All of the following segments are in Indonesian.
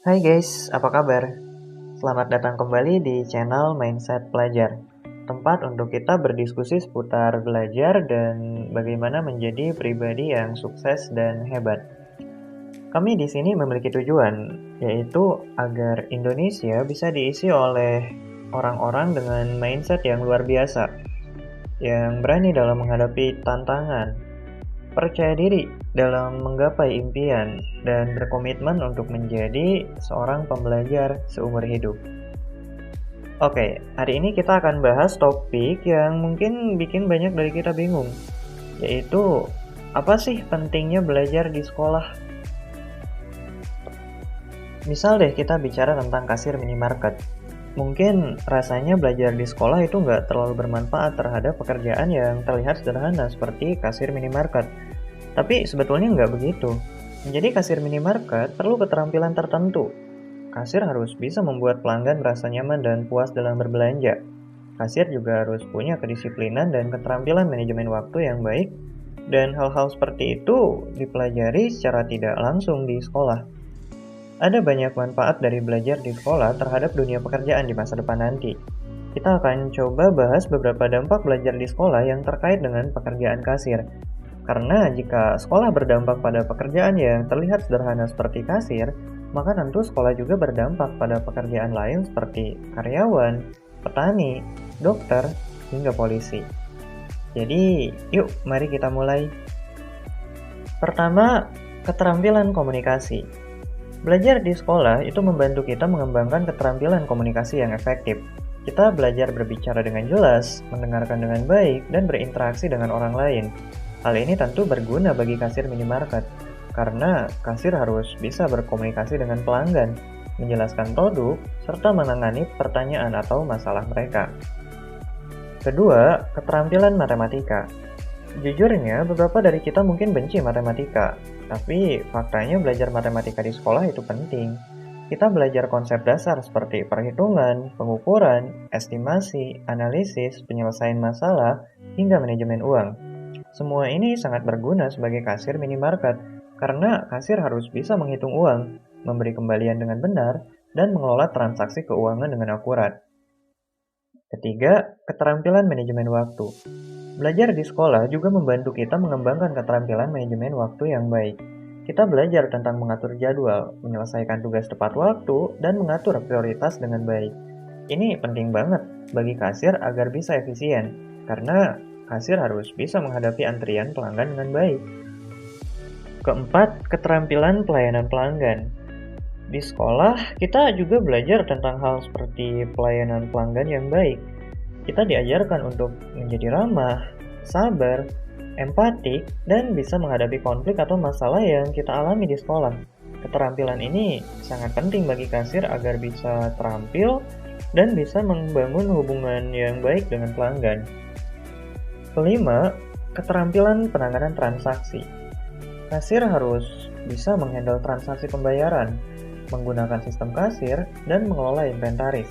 Hai guys, apa kabar? Selamat datang kembali di channel Mindset Pelajar, tempat untuk kita berdiskusi seputar belajar dan bagaimana menjadi pribadi yang sukses dan hebat. Kami di sini memiliki tujuan, yaitu agar Indonesia bisa diisi oleh orang-orang dengan mindset yang luar biasa, yang berani dalam menghadapi tantangan, percaya diri dalam menggapai impian, dan berkomitmen untuk menjadi seorang pembelajar seumur hidup. Oke, hari ini kita akan bahas topik yang mungkin bikin banyak dari kita bingung, yaitu apa sih pentingnya belajar di sekolah? Misal deh kita bicara tentang kasir minimarket. Mungkin rasanya belajar di sekolah itu nggak terlalu bermanfaat terhadap pekerjaan yang terlihat sederhana seperti kasir minimarket. Tapi sebetulnya nggak begitu. Menjadi kasir minimarket perlu keterampilan tertentu. Kasir harus bisa membuat pelanggan merasa nyaman dan puas dalam berbelanja. Kasir juga harus punya kedisiplinan dan keterampilan manajemen waktu yang baik, dan hal-hal seperti itu dipelajari secara tidak langsung di sekolah. Ada banyak manfaat dari belajar di sekolah terhadap dunia pekerjaan di masa depan nanti. Kita akan coba bahas beberapa dampak belajar di sekolah yang terkait dengan pekerjaan kasir. Karena jika sekolah berdampak pada pekerjaan yang terlihat sederhana seperti kasir, maka tentu sekolah juga berdampak pada pekerjaan lain seperti karyawan, petani, dokter, hingga polisi. Jadi, yuk mari kita mulai. Pertama, keterampilan komunikasi. Belajar di sekolah itu membantu kita mengembangkan keterampilan komunikasi yang efektif. Kita belajar berbicara dengan jelas, mendengarkan dengan baik, dan berinteraksi dengan orang lain. Hal ini tentu berguna bagi kasir minimarket, karena kasir harus bisa berkomunikasi dengan pelanggan, menjelaskan produk, serta menangani pertanyaan atau masalah mereka. Kedua, keterampilan matematika. Jujurnya, beberapa dari kita mungkin benci matematika, tapi faktanya belajar matematika di sekolah itu penting. Kita belajar konsep dasar seperti perhitungan, pengukuran, estimasi, analisis, penyelesaian masalah, hingga manajemen uang. Semua ini sangat berguna sebagai kasir minimarket, karena kasir harus bisa menghitung uang, memberi kembalian dengan benar, dan mengelola transaksi keuangan dengan akurat. Ketiga, keterampilan manajemen waktu. Belajar di sekolah juga membantu kita mengembangkan keterampilan manajemen waktu yang baik. Kita belajar tentang mengatur jadwal, menyelesaikan tugas tepat waktu, dan mengatur prioritas dengan baik. Ini penting banget bagi kasir agar bisa efisien, karena kasir harus bisa menghadapi antrian pelanggan dengan baik. Keempat, keterampilan pelayanan pelanggan. Di sekolah, kita juga belajar tentang hal seperti pelayanan pelanggan yang baik. Kita diajarkan untuk menjadi ramah, sabar, empatik, dan bisa menghadapi konflik atau masalah yang kita alami di sekolah. Keterampilan ini sangat penting bagi kasir agar bisa terampil dan bisa membangun hubungan yang baik dengan pelanggan. Kelima, keterampilan penanganan transaksi. Kasir harus bisa menghandle transaksi pembayaran, menggunakan sistem kasir, dan mengelola inventaris.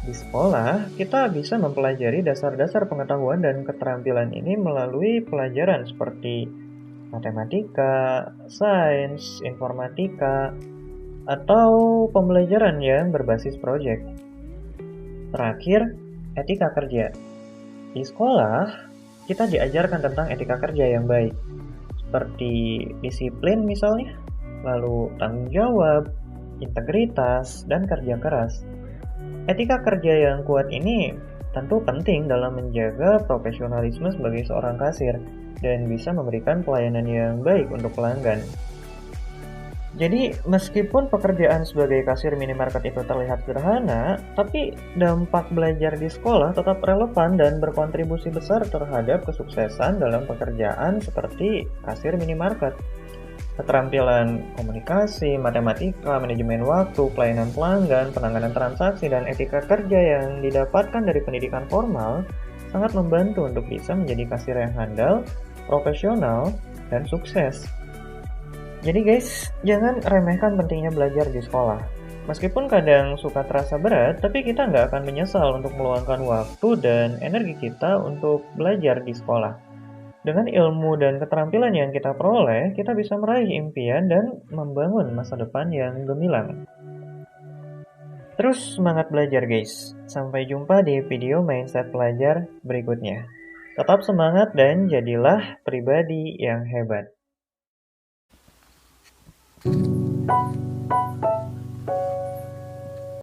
Di sekolah, kita bisa mempelajari dasar-dasar pengetahuan dan keterampilan ini melalui pelajaran seperti matematika, sains, informatika, atau pembelajaran yang berbasis proyek. Terakhir, etika kerja. Di sekolah, kita diajarkan tentang etika kerja yang baik, seperti disiplin misalnya, lalu tanggung jawab, integritas, dan kerja keras. Etika kerja yang kuat ini tentu penting dalam menjaga profesionalisme sebagai seorang kasir dan bisa memberikan pelayanan yang baik untuk pelanggan. Jadi, meskipun pekerjaan sebagai kasir minimarket itu terlihat sederhana, tapi dampak belajar di sekolah tetap relevan dan berkontribusi besar terhadap kesuksesan dalam pekerjaan seperti kasir minimarket. Keterampilan komunikasi, matematika, manajemen waktu, pelayanan pelanggan, penanganan transaksi, dan etika kerja yang didapatkan dari pendidikan formal sangat membantu untuk bisa menjadi kasir yang handal, profesional, dan sukses. Jadi guys, jangan remehkan pentingnya belajar di sekolah. Meskipun kadang suka terasa berat, tapi kita nggak akan menyesal untuk meluangkan waktu dan energi kita untuk belajar di sekolah. Dengan ilmu dan keterampilan yang kita peroleh, kita bisa meraih impian dan membangun masa depan yang gemilang. Terus semangat belajar guys. Sampai jumpa di video mindset pelajar berikutnya. Tetap semangat dan jadilah pribadi yang hebat.